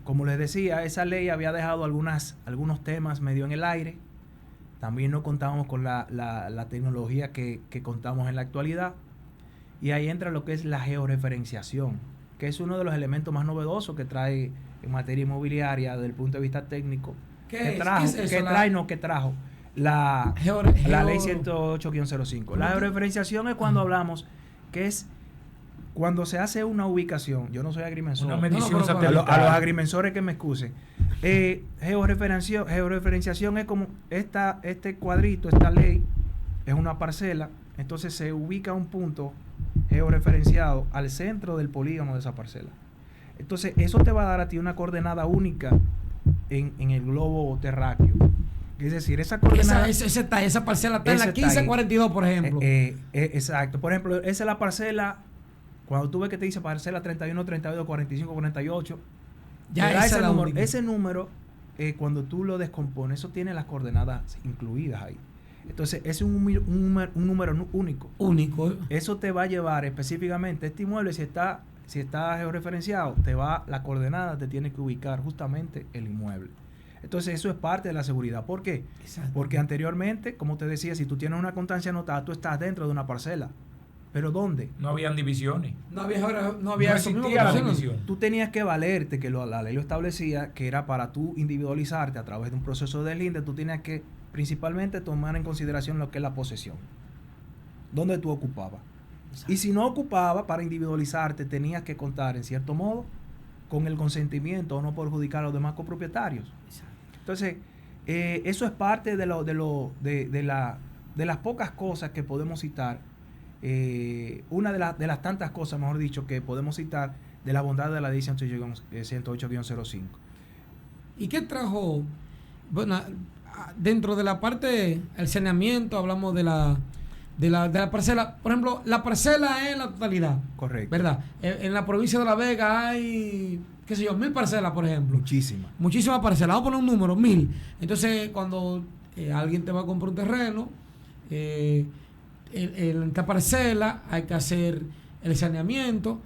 como les decía, esa ley había dejado algunos temas medio en el aire. También no contábamos con la tecnología que contamos en la actualidad. Y ahí entra lo que es la georreferenciación, que es uno de los elementos más novedosos que trae en materia inmobiliaria desde el punto de vista técnico. Que trajo la ley 108-05. La georreferenciación es cuando hablamos que es cuando se hace una ubicación. Yo no soy agrimensor. Una medición satelital. A los agrimensores que me excusen. Georreferenciación es como este cuadrito, esta ley, es una parcela. Entonces se ubica un punto georreferenciado al centro del polígono de esa parcela. Entonces eso te va a dar a ti una coordenada única en el globo terráqueo. Es decir, esa coordenada... Esa parcela está en la 1542, por ejemplo. Exacto. Por ejemplo, esa es la parcela, cuando tú ves que te dice parcela 31, 32, 45, 48, ya esa ese número. Ese número, cuando tú lo descompones, eso tiene las coordenadas incluidas ahí. Entonces, es un número único. Único. Eso te va a llevar específicamente, este inmueble, si está georreferenciado, la coordenada te tiene que ubicar justamente el inmueble. Entonces, eso es parte de la seguridad. ¿Por qué? Exacto. Porque anteriormente, como te decía, si tú tienes una constancia anotada, tú estás dentro de una parcela. ¿Pero dónde? No habían divisiones. No existía la división. Tú tenías que valerte, que la ley lo establecía, que era para tú individualizarte a través de un proceso de deslinde. Tú tenías que principalmente tomar en consideración lo que es la posesión. ¿Dónde tú ocupabas? Exacto. Y si no ocupabas, para individualizarte, tenías que contar, en cierto modo, con el consentimiento o no perjudicar a los demás copropietarios. Exacto. Entonces, eso es parte de las pocas cosas que podemos citar una de las tantas cosas, mejor dicho, que podemos citar de la bondad de la ley 108-05. ¿Y qué trajo? Bueno, dentro de la parte del saneamiento hablamos de la parcela. Por ejemplo, la parcela es la totalidad. Correcto. ¿Verdad? En la provincia de La Vega hay, qué sé yo, 1000 parcelas, por ejemplo. Muchísimas parcelas. Vamos a poner un número, 1000. Entonces, cuando alguien te va a comprar un terreno, en esta parcela hay que hacer el saneamiento.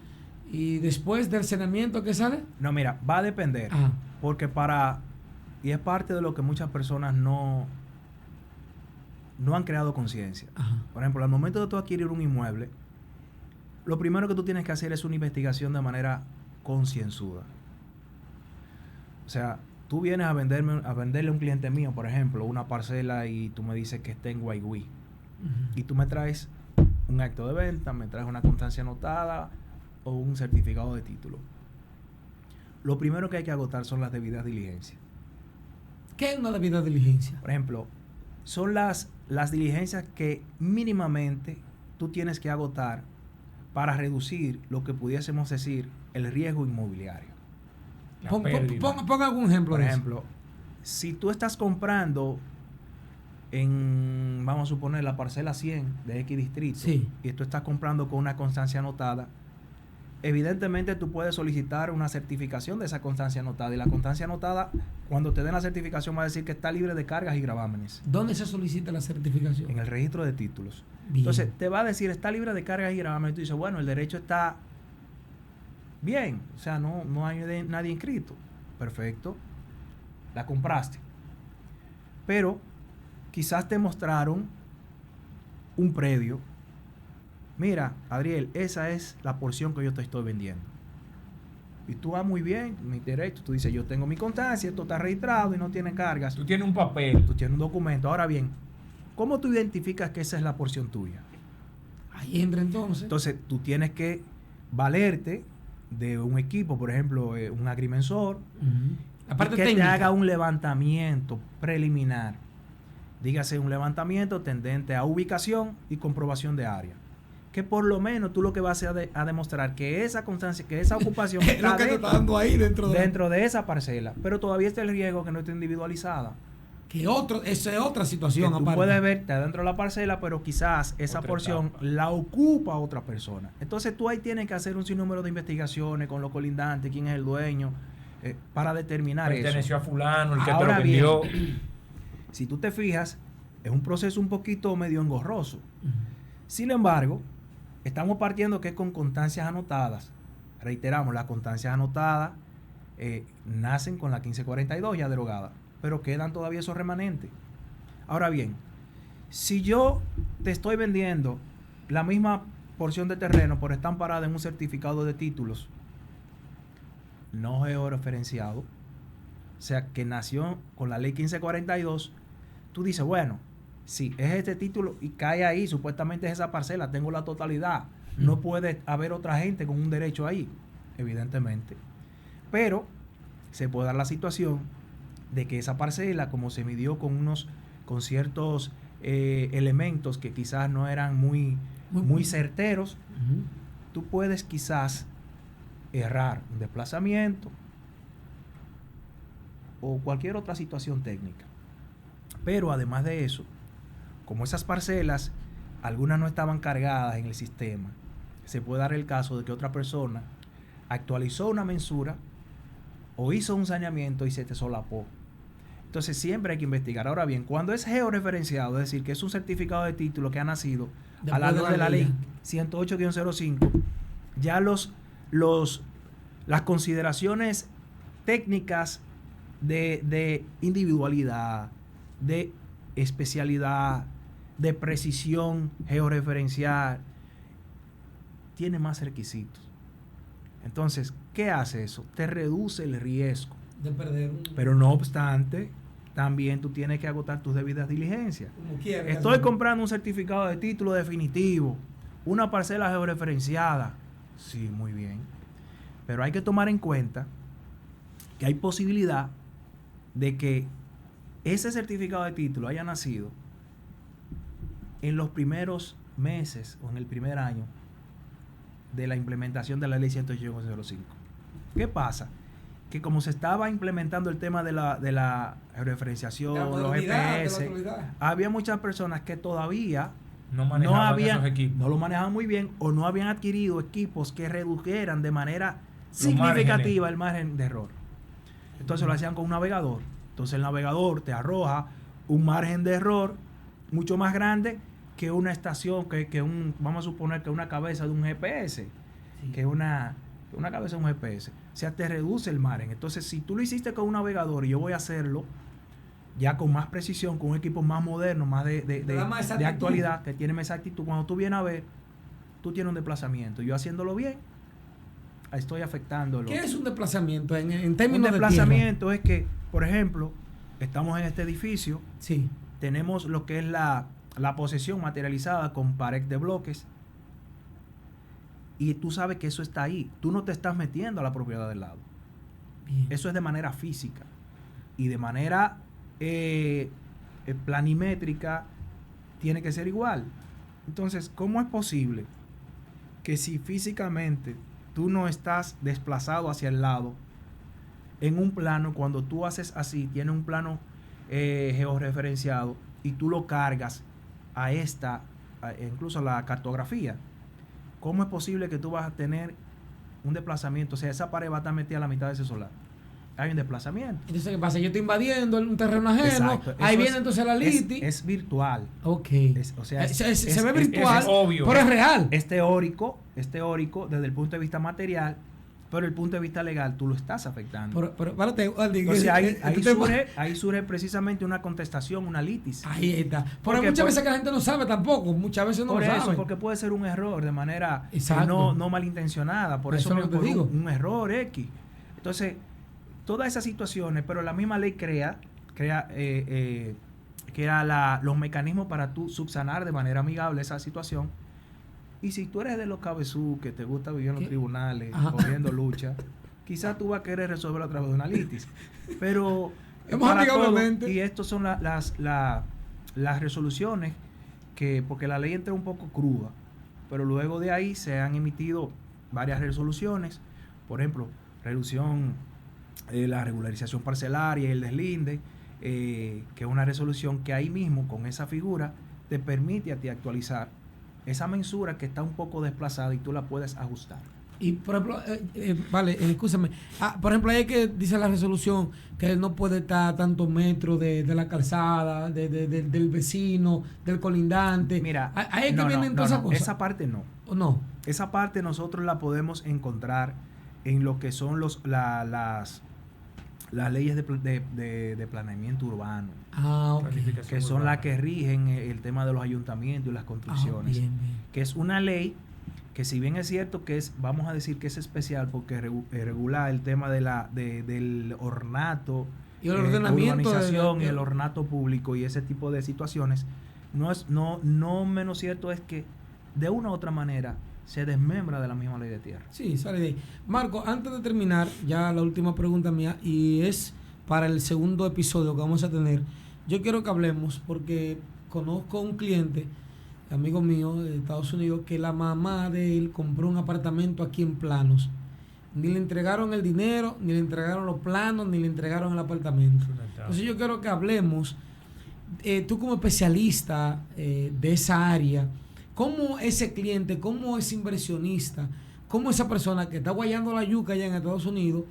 Y después del saneamiento, ¿qué sale? No, mira, va a depender. Ajá. Porque y es parte de lo que muchas personas no han creado conciencia. Por ejemplo, al momento de tú adquirir un inmueble, lo primero que tú tienes que hacer es una investigación de manera concienzuda. O sea, tú vienes a venderle a un cliente mío, por ejemplo, una parcela y tú me dices que está en Guayguí. Y tú me traes un acto de venta, me traes una constancia anotada o un certificado de título. Lo primero que hay que agotar son las debidas diligencias. ¿Qué es una debida diligencia? Por ejemplo, son las diligencias que mínimamente tú tienes que agotar para reducir lo que pudiésemos decir el riesgo inmobiliario. Ponga algún ejemplo. Por ejemplo, si tú estás comprando vamos a suponer, la parcela 100 de X distrito, sí, y tú estás comprando con una constancia anotada, evidentemente tú puedes solicitar una certificación de esa constancia anotada, y la constancia anotada, cuando te den la certificación, va a decir que está libre de cargas y gravámenes. ¿Dónde se solicita la certificación? En el registro de títulos. Bien. Entonces te va a decir está libre de cargas y gravámenes, y tú dices, bueno, el derecho está bien, o sea, no hay nadie inscrito. Perfecto, la compraste, pero quizás te mostraron un predio. Mira, Adriel, esa es la porción que yo te estoy vendiendo. Y tú vas muy bien, mi derecho. Tú dices, yo tengo mi constancia, esto está registrado y no tiene cargas. Tú tienes un papel. Tú tienes un documento. Ahora bien, ¿cómo tú identificas que esa es la porción tuya? Ahí entra entonces. Entonces, tú tienes que valerte de un equipo, por ejemplo, un agrimensor, Aparte que técnica, te haga un levantamiento preliminar. Dígase, un levantamiento tendente a ubicación y comprobación de área. Que por lo menos tú lo que vas a demostrar que esa constancia, que esa ocupación es lo que te está dando ahí dentro de esa parcela, pero todavía está el riesgo que no esté individualizada. Esa es otra situación. Que tú aparte, puedes ver, está dentro de la parcela, pero quizás esa Otra porción etapa. la ocupa otra persona. Entonces tú ahí tienes que hacer un sinnúmero de investigaciones con los colindantes, quién es el dueño, para determinar eso. Perteneció a fulano, el que Ahora te lo vendió. bien, si tú te fijas, es un proceso un poquito medio engorroso. Sin embargo, estamos partiendo que es con constancias anotadas. Reiteramos, las constancias anotadas nacen con la 1542 ya derogada, pero quedan todavía esos remanentes. Ahora bien, si yo te estoy vendiendo la misma porción de terreno, pero está amparada en un certificado de títulos no georreferenciado, o sea, que nació con la ley 1542, tú dices, bueno, si es este título y cae ahí, supuestamente es esa parcela, tengo la totalidad, no puede haber otra gente con un derecho ahí, evidentemente. Pero se puede dar la situación de que esa parcela, como se midió con ciertos elementos que quizás no eran muy certeros, tú puedes quizás errar un desplazamiento o cualquier otra situación técnica. Pero además de eso, como esas parcelas, algunas no estaban cargadas en el sistema, se puede dar el caso de que otra persona actualizó una mensura o hizo un saneamiento y se te solapó. Entonces siempre hay que investigar. Ahora bien, cuando es georreferenciado, es decir, que es un certificado de título que ha nacido a la luz de la ley 108-05, ya las consideraciones técnicas de individualidad, de especialidad, de precisión georreferencial, tiene más requisitos. Entonces, ¿qué hace eso? Te reduce el riesgo de perder pero no obstante, también tú tienes que agotar tus debidas diligencias. como quieras. Estoy comprando un certificado de título definitivo, una parcela georreferenciada. Sí, muy bien. Pero hay que tomar en cuenta que hay posibilidad de que ese certificado de título haya nacido en los primeros meses o en el primer año de la implementación de la ley 108.05. ¿Qué pasa? Que como se estaba implementando el tema de la georreferenciación, los GPS, había muchas personas que todavía no lo manejaban muy bien o no habían adquirido equipos que redujeran de manera significativa el margen de error. Entonces lo hacían con un navegador. Entonces el navegador te arroja un margen de error mucho más grande que una estación, vamos a suponer que una cabeza de un GPS, que una cabeza de un GPS. O sea, te reduce el margen. Entonces, si tú lo hiciste con un navegador y yo voy a hacerlo ya con más precisión, con un equipo más moderno, más de actualidad, que tiene más exactitud, cuando tú vienes a ver, tú tienes un desplazamiento. Yo haciéndolo bien, estoy afectándolo. ¿Qué es un desplazamiento en términos de desplazamiento? Es que, por ejemplo, estamos en este edificio, sí, tenemos lo que es la posesión materializada con pared de bloques, y tú sabes que eso está ahí. Tú no te estás metiendo a la propiedad del lado. Bien. Eso es de manera física. Y de manera planimétrica tiene que ser igual. Entonces, ¿cómo es posible que si físicamente tú no estás desplazado hacia el lado en un plano, cuando tú haces así, tiene un plano georreferenciado y tú lo cargas a incluso a la cartografía? ¿Cómo es posible que tú vas a tener un desplazamiento? O sea, esa pared va a estar metida a la mitad de ese solar. Hay un desplazamiento. Entonces, ¿qué pasa? Yo estoy invadiendo un terreno ajeno. Exacto. Ahí viene entonces la litis. Es virtual. Ok. Se ve virtual, es obvio, pero es real. Es teórico desde el punto de vista material, pero el punto de vista legal tú lo estás afectando. Pero párate, ahí surge precisamente una contestación, una litis. Ahí está. Porque muchas veces que la gente no sabe tampoco, muchas veces no lo sabe. Por eso, porque puede ser un error de manera no malintencionada, por eso es lo que te digo. Un error X. Entonces, todas esas situaciones, pero la misma ley crea los mecanismos para tú subsanar de manera amigable esa situación. Y si tú eres de los cabezú que te gusta vivir en los tribunales, corriendo lucha, quizás tú vas a querer resolverlo a través de una litis. Pero y estas son las resoluciones porque la ley entra un poco cruda, pero luego de ahí se han emitido varias resoluciones. Por ejemplo, la regularización parcelaria y el deslinde, que es una resolución que ahí mismo, con esa figura, te permite a ti actualizar esa mensura que está un poco desplazada y tú la puedes ajustar. Y por ejemplo, escúchame, por ejemplo, ahí que dice la resolución que él no puede estar a tantos metros de la calzada, del vecino, del colindante. Mira, ahí es que vienen todas esas cosas. Esa parte no. ¿O no? Esa parte nosotros la podemos encontrar en lo que son las leyes de planeamiento urbano, que son las que rigen el tema de los ayuntamientos y las construcciones, bien. Que es una ley que, si bien es cierto que vamos a decir que es especial porque regula el tema del ornato y el ordenamiento, urbanización y el ornato público y ese tipo de situaciones, no menos cierto es que de una u otra manera se desmembra de la misma ley de tierra. Sí, sale de ahí. Marco, antes de terminar, ya la última pregunta mía, y es para el segundo episodio que vamos a tener. Yo quiero que hablemos, porque conozco un cliente, amigo mío de Estados Unidos, que la mamá de él compró un apartamento aquí en Planos. Ni le entregaron el dinero, ni le entregaron los planos, ni le entregaron el apartamento. Entonces yo quiero que hablemos, tú como especialista de esa área, cómo ese cliente, cómo ese inversionista, cómo esa persona que está guayando la yuca allá en Estados Unidos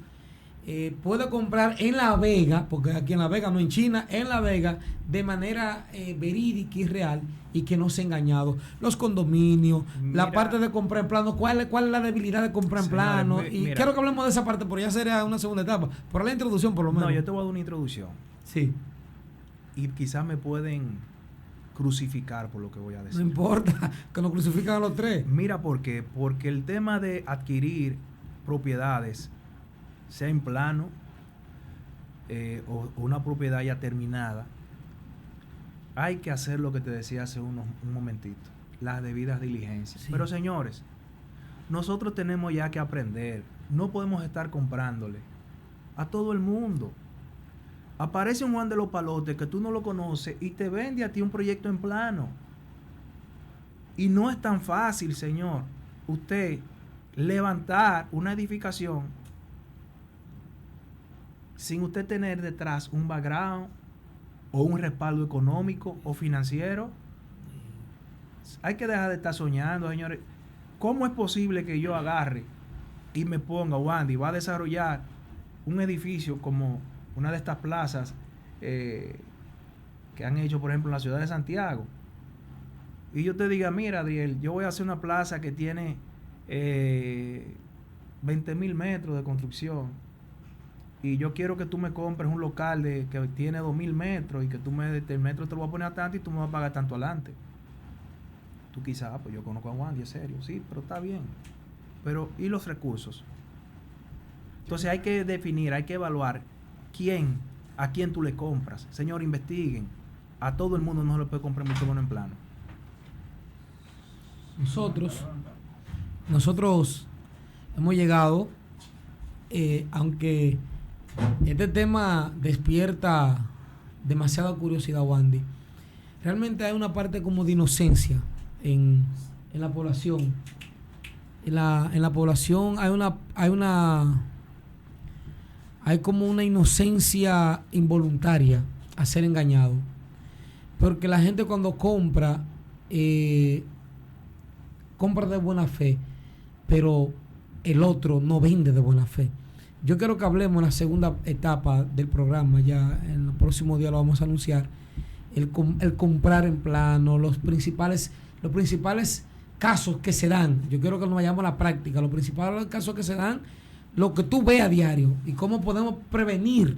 puede comprar en La Vega, porque aquí en La Vega, no en China, en La Vega, de manera verídica y real, y que no sea engañado. Los condominios, la parte de comprar en plano, ¿cuál es la debilidad de comprar en plano? Y quiero que hablemos de esa parte, pero ya sería una segunda etapa. Por la introducción, por lo menos. No, yo te voy a dar una introducción. Sí. Y quizás me pueden crucificar por lo que voy a decir. No importa, que nos crucifican a los tres. Mira por qué. Porque el tema de adquirir propiedades, sea en plano o una propiedad ya terminada, hay que hacer lo que te decía hace un momentito, las debidas diligencias. Sí. Pero señores, nosotros tenemos ya que aprender. No podemos estar comprándole a todo el mundo. Aparece un Juan de los Palotes que tú no lo conoces y te vende a ti un proyecto en plano. Y no es tan fácil, señor, usted levantar una edificación sin usted tener detrás un background o un respaldo económico o financiero. Hay que dejar de estar soñando, señores. ¿Cómo es posible que yo agarre y me ponga, Wandy, va a desarrollar un edificio como una de estas plazas que han hecho, por ejemplo, en la ciudad de Santiago? Y yo te diga, mira, Adriel, yo voy a hacer una plaza que tiene 20,000 metros de construcción y yo quiero que tú me compres un local que tiene 2,000 metros y que el metro te lo voy a poner a tanto y tú me vas a pagar tanto adelante. Tú quizás, pues yo conozco a Wandy, es serio, sí, pero está bien. Pero, ¿y los recursos? Entonces hay que definir, hay que evaluar a quién tú le compras. Señor, investiguen. A todo el mundo no se le puede comprar mucho bueno en plano. Nosotros hemos llegado, aunque este tema despierta demasiada curiosidad, Wandy, realmente hay una parte como de inocencia en la población. En la población hay como una inocencia involuntaria a ser engañado. Porque la gente cuando compra de buena fe, pero el otro no vende de buena fe. Yo quiero que hablemos en la segunda etapa del programa, ya en el próximo día lo vamos a anunciar, el comprar en plano, los principales casos que se dan. Yo quiero que nos vayamos a la práctica, los principales casos que se dan, lo que tú ves a diario y cómo podemos prevenir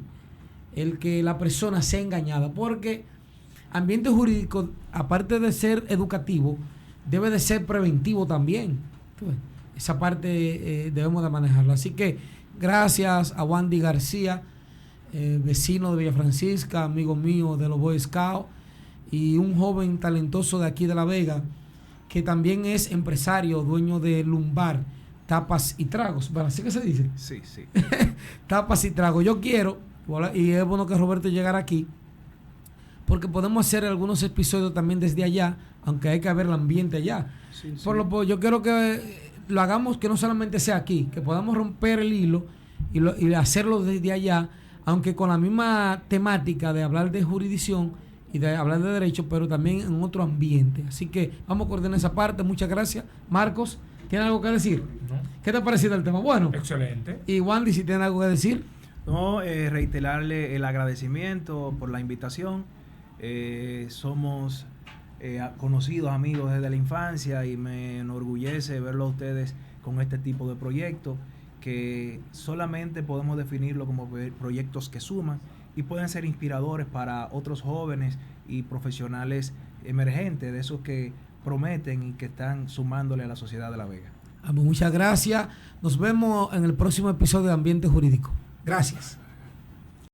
el que la persona sea engañada, porque ambiente jurídico, aparte de ser educativo, debe de ser preventivo también. Esa parte debemos de manejarla. Así que gracias a Wandy García, vecino de Villa Francisca, amigo mío de los Boy Scouts y un joven talentoso de aquí de La Vega, que también es empresario, dueño de Lumbar, Tapas y Tragos. ¿Verdad? ¿Así que se dice? Sí, sí. Tapas y Tragos. Yo quiero, y es bueno que Roberto llegara aquí, porque podemos hacer algunos episodios también desde allá, aunque hay que ver el ambiente allá. Sí, sí. Yo quiero que lo hagamos, que no solamente sea aquí, que podamos romper el hilo y hacerlo desde allá, aunque con la misma temática de hablar de jurisdicción y de hablar de derecho, pero también en otro ambiente. Así que vamos a coordinar esa parte. Muchas gracias. Marcos, ¿tiene algo que decir? No. ¿Qué te ha parecido el tema? Bueno. Excelente. Y Wandy, si tiene algo que decir. No, reiterarle el agradecimiento por la invitación. Somos conocidos, amigos desde la infancia, y me enorgullece verlo a ustedes con este tipo de proyectos que solamente podemos definirlo como proyectos que suman y pueden ser inspiradores para otros jóvenes y profesionales emergentes, de esos que prometen y que están sumándole a la sociedad de La Vega. Muchas gracias. Nos vemos en el próximo episodio de Ambiente Jurídico. Gracias.